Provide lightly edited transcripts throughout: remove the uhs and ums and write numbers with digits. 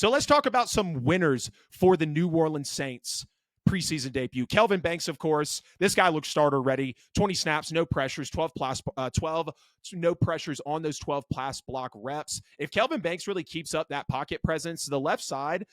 So let's talk about some winners for the New Orleans Saints preseason debut. Kelvin Banks, of course, this guy looks starter ready. 20 snaps, no pressures, 12 no pressures on those 12 pass block reps. If Kelvin Banks really keeps up that pocket presence, the left side,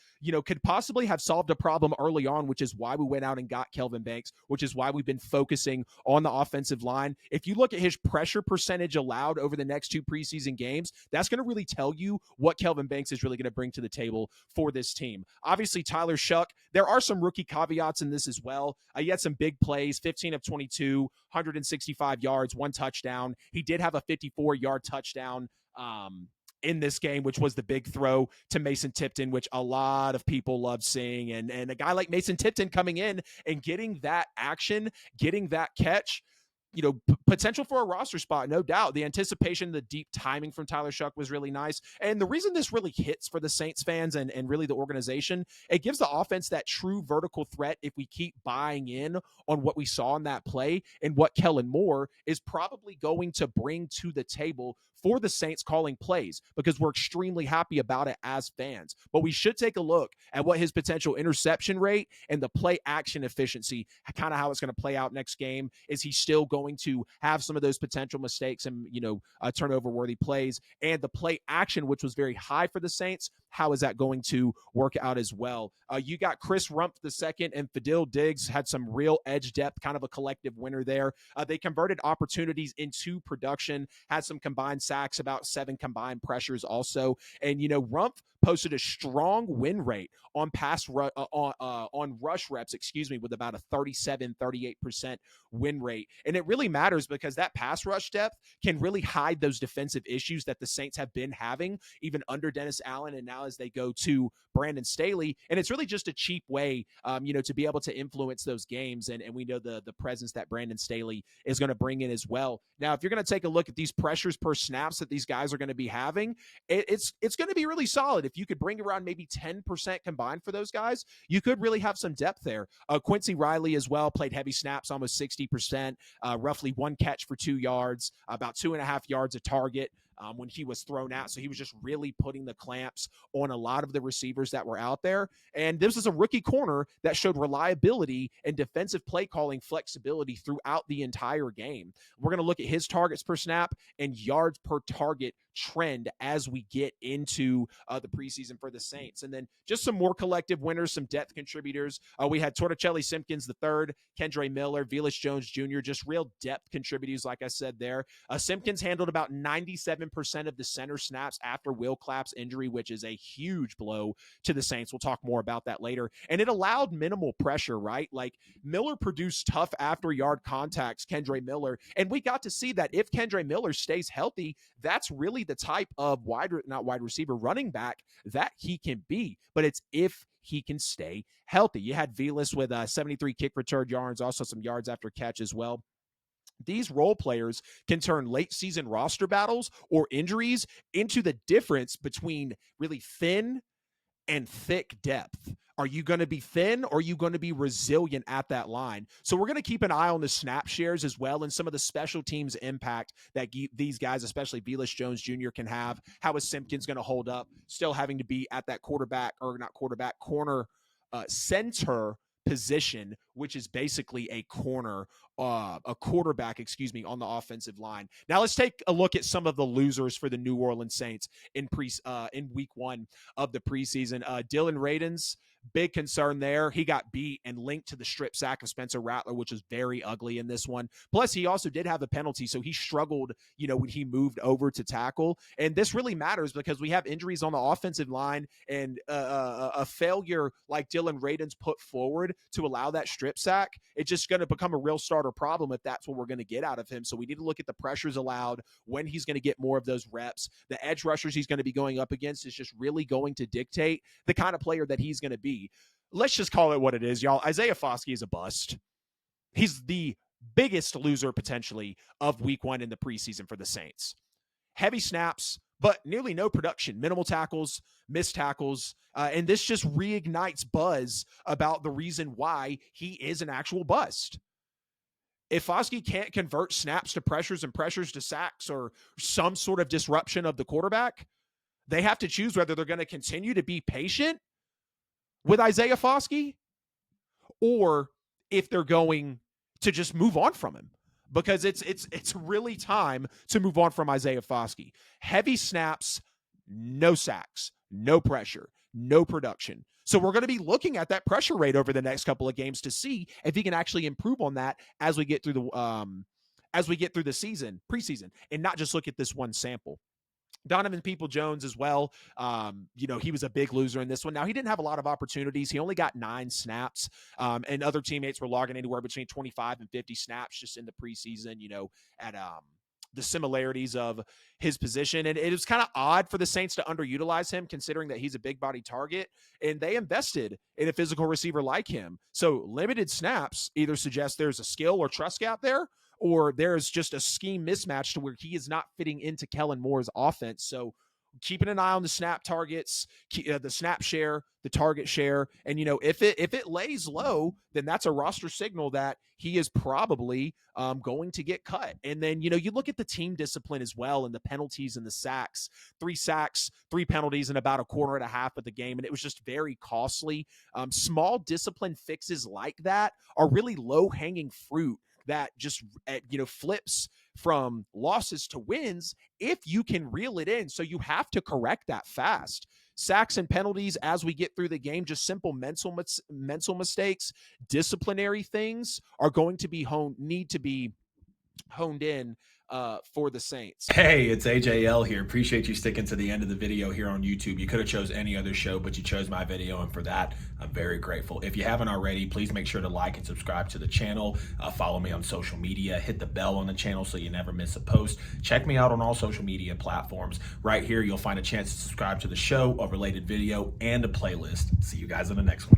could possibly have solved a problem early on, which is why we went out and got Kelvin Banks, which is why we've been focusing on the offensive line. If you look at his pressure percentage allowed over the next 2 preseason games, that's going to really tell you what Kelvin Banks is really going to bring to the table for this team. Obviously, Tyler Shuck, there are some rookie caveats in this as well. He had some big plays, 15 of 22, 165 yards, 1 touchdown. He did have a 54-yard touchdown in this game, which was the big throw to Mason Tipton, which a lot of people love seeing. And a guy like Mason Tipton coming in and getting that action, getting that catch, potential for a roster spot, no doubt. The anticipation, the deep timing from Tyler Shuck was really nice. And the reason this really hits for the Saints fans and really the organization, it gives the offense that true vertical threat if we keep buying in on what we saw in that play and what Kellen Moore is probably going to bring to the table for the Saints calling plays, because we're extremely happy about it as fans. But we should take a look at what his potential interception rate and the play action efficiency, kind of how it's going to play out next game. Is he still going to have some of those potential mistakes and, turnover worthy plays, and the play action, which was very high for the Saints? How is that going to work out as well? You got Chris Rumpf II and Fadil Diggs had some real edge depth, kind of a collective winner there. They converted opportunities into production, had some combined sacks, about 7 combined pressures also. And, Rumpf posted a strong win rate on on rush reps, with about a 38% win rate. And it really matters because that pass rush depth can really hide those defensive issues that the Saints have been having, even under Dennis Allen and now as they go to Brandon Staley. And it's really just a cheap way, to be able to influence those games. And we know the presence that Brandon Staley is going to bring in as well. Now, if you're going to take a look at these pressures per snaps that these guys are going to be having, it's going to be really solid. If you could bring around maybe 10% combined for those guys, you could really have some depth there. Quincy Riley as well played heavy snaps, almost 60%, roughly 1 catch for 2 yards, about 2.5 yards a target when he was thrown out. So he was just really putting the clamps on a lot of the receivers that were out there. And this is a rookie corner that showed reliability and defensive play calling flexibility throughout the entire game. We're going to look at his targets per snap and yards per target trend as we get into the preseason for the Saints. And then just some more collective winners, some depth contributors. We had Torricelli Simpkins III, Kendre Miller, Velus Jones Jr., just real depth contributors, like I said there. Simpkins handled about 97% of the center snaps after Will Clapp's injury, which is a huge blow to the Saints. We'll talk more about that later. And it allowed minimal pressure, right? Like Miller produced tough after yard contacts, Kendre Miller. And we got to see that if Kendre Miller stays healthy, that's really the type of running back that he can be. But it's if he can stay healthy. You had Velus with 73 kick return yards, also some yards after catch as well. These role players can turn late season roster battles or injuries into the difference between really thin and thick depth. Are you going to be thin or are you going to be resilient at that line? So we're going to keep an eye on the snap shares as well and some of the special teams impact that these guys, especially Velus Jones Jr., can have. How is Simpkins going to hold up, still having to be at that corner center position, which is basically a quarterback, on the offensive line. Now let's take a look at some of the losers for the New Orleans Saints in week 1 of the preseason. Dylan Radins, big concern there. He got beat and linked to the strip sack of Spencer Rattler, which was very ugly in this one. Plus, he also did have a penalty, so he struggled, when he moved over to tackle. And this really matters because we have injuries on the offensive line, and a failure like Dylan Radins put forward to allow that strip sack, it's just going to become a real starter problem if that's what we're going to get out of him. So we need to look at the pressures allowed, when he's going to get more of those reps. The edge rushers he's going to be going up against is just really going to dictate the kind of player that he's going to be. Let's just call it what it is, y'all. Isaiah Foskey is a bust. He's the biggest loser potentially of week 1 in the preseason for the Saints. Heavy snaps, but nearly no production, minimal tackles, missed tackles. And this just reignites buzz about the reason why he is an actual bust. If Foskey can't convert snaps to pressures and pressures to sacks or some sort of disruption of the quarterback, they have to choose whether they're going to continue to be patient with Isaiah Foskey or if they're going to just move on from him, because it's really time to move on from Isaiah Foskey. Heavy snaps, no sacks, no pressure, no production. So we're going to be looking at that pressure rate over the next couple of games to see if he can actually improve on that as we get through the season, preseason, and not just look at this one sample. Donovan People-Jones as well. He was a big loser in this one. Now, he didn't have a lot of opportunities. He only got 9 snaps, and other teammates were logging anywhere between 25 and 50 snaps just in the preseason, at the similarities of his position. And it was kind of odd for the Saints to underutilize him, considering that he's a big body target, and they invested in a physical receiver like him. So limited snaps either suggest there's a skill or trust gap there, or there's just a scheme mismatch to where he is not fitting into Kellen Moore's offense. So keeping an eye on the snap targets, the snap share, the target share. And, if it lays low, then that's a roster signal that he is probably going to get cut. And then, you look at the team discipline as well, and the penalties and the sacks. 3 sacks, 3 penalties in about a quarter and a half of the game, and it was just very costly. Small discipline fixes like that are really low-hanging fruit that just flips from losses to wins if you can reel it in. So you have to correct that fast. Sacks and penalties as we get through the game, just simple mental mistakes, disciplinary things are going to be need to be honed in for the Saints. Hey, it's AJL here. Appreciate you sticking to the end of the video here on YouTube. You could have chose any other show, but you chose my video, and for that, I'm very grateful. If you haven't already, please make sure to like and subscribe to the channel. Follow me on social media. Hit the bell on the channel so you never miss a post. Check me out on all social media platforms. Right here, you'll find a chance to subscribe to the show, a related video, and a playlist. See you guys in the next one.